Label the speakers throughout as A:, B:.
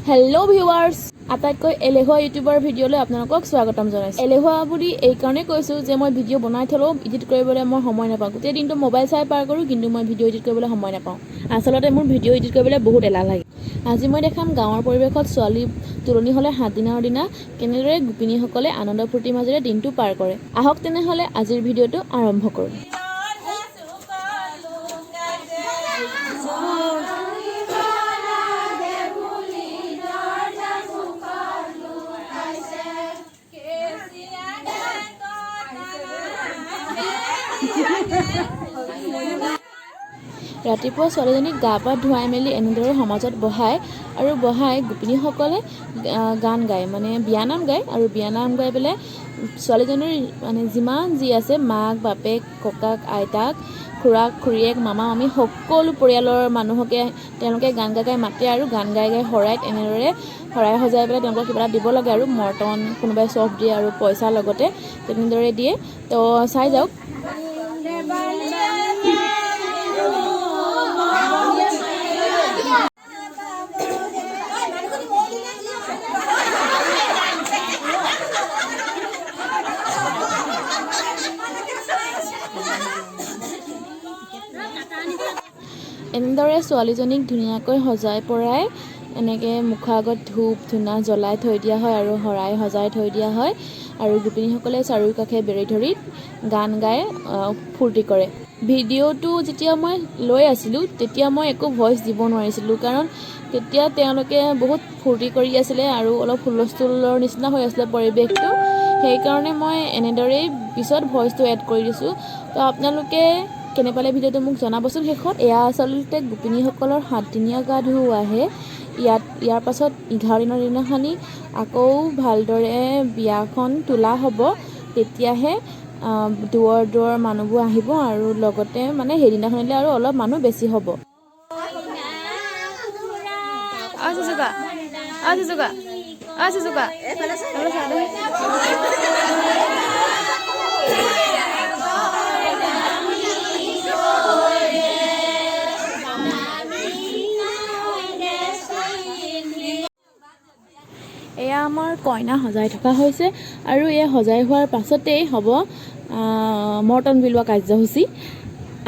A: Hello' viewers, আটাইতকৈ এলেহুৱা ইউটিউবৰ ভিডিঅ'লৈ আপোনালোকক স্বাগতম জনাইছোঁ। এলেহুৱা বুলি এইকাৰণে কৈছোঁ যে মই ভিডিঅ' বনাই থ'লেও এডিট কৰিবলৈ মই সময় নাপাওঁ। গোটেই দিনটো মোবাইল চাই পাৰ কৰোঁ, কিন্তু মই ভিডিঅ' এডিট কৰিবলৈ সময় নাপাওঁ। আচলতে মোৰ ভিডিঅ' এডিট কৰিবলৈ বহুত এলাহ লাগে। আজি মই দেখাম গাঁৱৰ পৰিৱেশত ছোৱালী তুলনি হ'লে 7 দিনৰ দিনা কেনেদৰে গোপিনীসকলে আনন্দ ফূৰ্তিৰ মাজেৰে দিনটো পাৰ কৰে। আহক তেনেহ'লে আজিৰ ভিডিঅ'টো আৰম্ভ কৰোঁ। ৰাতিপুৱা ছোৱালীজনীক গা পা ধুৱাই মেলি এনেদৰে সমাজত বহাই গোপিনীসকলে গান গায়, মানে বিয়ানাম গায়। আৰু বিয়ানাম গাই পেলাই ছোৱালীজনীৰ মানে যিমান যি আছে মাক বাপেক ককাক আইতাক খুৰাক খুৰীয়েক মামা মামী সকলো পৰিয়ালৰ মানুহকে তেওঁলোকে গান গাই মাতে আৰু গান গাই শৰাইত এনেদৰে শৰাই সজাই পেলাই তেওঁলোকক কিবা এটা দিব লাগে আৰু মৰ্টন কোনোবাই চফ দিয়ে আৰু পইচা লগতে তেনেদৰে দিয়ে। তো চাই যাওক। এনেদৰে ছোৱালীজনীক ধুনীয়াকৈ সজাই পৰাই এনেকৈ মুখৰ আগত ধূপ ধূনা জ্বলাই থৈ দিয়া হয় আৰু শৰাই সজাই থৈ দিয়া হয়। আৰু গোপিনীসকলে চাৰিওকাষে বেৰি ধৰি গান গাই ফূৰ্তি কৰে। ভিডিঅ'টো যেতিয়া মই লৈ আছিলোঁ তেতিয়া মই একো ভইচ দিব নোৱাৰিছিলোঁ, কাৰণ তেতিয়া তেওঁলোকে বহুত ফূৰ্তি কৰি আছিলে আৰু অলপ হুলস্থুলৰ নিচিনা হৈ আছিলে পৰিৱেশটো। সেইকাৰণে মই এনেদৰেই পিছত ভইচটো এড কৰি দিছোঁ। তো আপোনালোকে কেনে পালে ভিডিঅ'টো মোক জনাবচোন শেষত। এয়া আচলতে গোপিনীসকলৰ 7 দিনীয়া গা ধুওৱাহে। ইয়াৰ পাছত 11 দিনৰ দিনাখনি আকৌ ভালদৰে বিয়াখন তোলা হ'ব। তেতিয়াহে দূৰৰ মানুহবোৰ আহিব আৰু লগতে মানে সেইদিনাখনিলে আৰু অলপ মানুহ বেছি হ'ব। এয়া আমাৰ কইনা সজাই থকা হৈছে আৰু এয়া সজাই হোৱাৰ পাছতেই হ'ব মৰ্টন বিলোৱা কাৰ্যসূচী।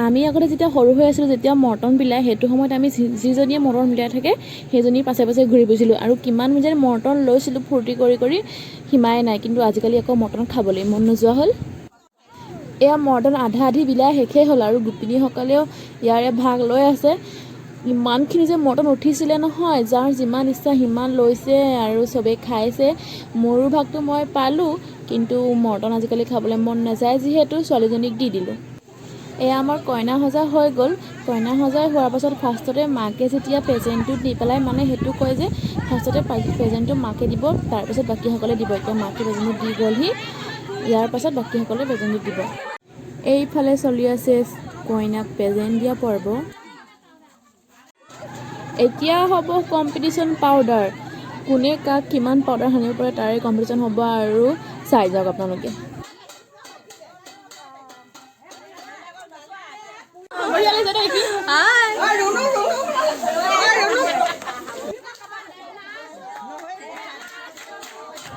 A: আমি আগতে যেতিয়া সৰু হৈ আছিলোঁ, যেতিয়া মৰ্টন বিলায় সেইটো সময়ত আমি যিজনীয়ে মৰ্টন বিলাই থাকে সেইজনীৰ পাছে পাছে ঘূৰি ফুৰিছিলোঁ আৰু কিমান যে মৰ্টন লৈছিলোঁ ফূৰ্তি কৰি সীমাই নাই। কিন্তু আজিকালি আকৌ মৰ্টন খাবলৈ মন নোযোৱা হ'ল। এয়া মৰ্টন আধা আধি বিলাই শেষেই হ'ল আৰু গোপিনীসকলেও ইয়াৰে ভাগ লৈ আছে। ইমানখিনি যে মৰ্টন উঠিছিলে নহয়, যাৰ যিমান ইচ্ছা সিমান লৈছে আৰু চবেই খাইছে। মোৰো ভাগটো মই পালোঁ, কিন্তু মৰ্টন আজিকালি খাবলৈ মন নাযায় যিহেতু ছোৱালীজনীক দি দিলোঁ। এয়া আমাৰ কইনা সজা হৈ গ'ল। কইনা সজাই হোৱাৰ পাছত ফাৰ্ষ্টতে মাকে যেতিয়া প্ৰেজেণ্টটো দি পেলাই, মানে সেইটো কয় যে ফাৰ্ষ্টতে প্ৰেজেণ্টটো মাকে দিব, তাৰপিছত বাকীসকলে দিব। এতিয়া মাকে প্ৰেজেণ্টটো দি গ'লহি, ইয়াৰ পাছত বাকীসকলে প্ৰেজেণ্টটো দিব। এইফালে চলি আছে কইনাক প্ৰেজেণ্ট দিয়া পৰ্ব। এতিয়া হ'ব কম্পিটিশ্যন পাউডাৰ। কোনে কাক কিমান পাউডাৰ সানিব পাৰে তাৰে কম্পিটিশ্যন হ'ব আৰু চাই যাওক আপোনালোকে।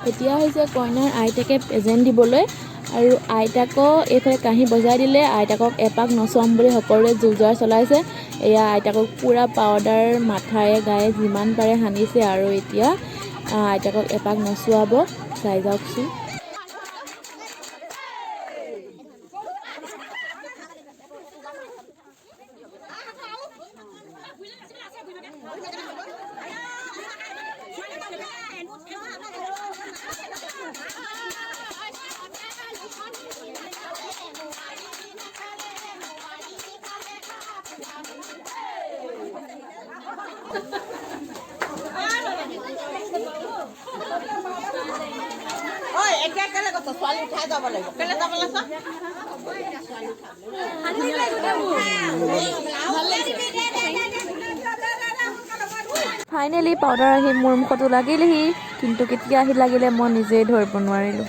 A: এতিয়া হৈছে কইনাৰ আইতাকে প্ৰেজেণ্ট দিবলৈ আৰু আইতাকক এইফালে কাঁহী বজাই দিলে। আইতাকক এপাক নচুৱাম বুলি সকলোৱে জোৰ চলাইছে। এয়া আইতাকক পূৰা পাউডাৰ মাথাৰে গায়ে যিমান পাৰে সানিছে আৰু এতিয়া আইতাকক এপাক নচুৱাব। চাই যাওকচোন। ফাইনেলি পাউডাৰ আহি মোৰ মুখতো লাগিলেহি, কিন্তু কেতিয়া আহি লাগিলে মই নিজেই ধৰিব নোৱাৰিলোঁ।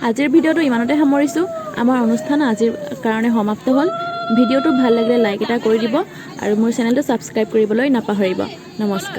A: আজিৰ ভিডিঅ'টো ইমানতে সামৰিছোঁ। আমাৰ অনুষ্ঠান আজিৰ কাৰণে সমাপ্ত হ'ল। ভিডিঅ'টো ভাল লাগিলে লাইক এটা কৰি দিব আৰু মোৰ চেনেলটো ছাবস্ক্ৰাইব কৰিবলৈ নাপাহৰিব। নমস্কাৰ।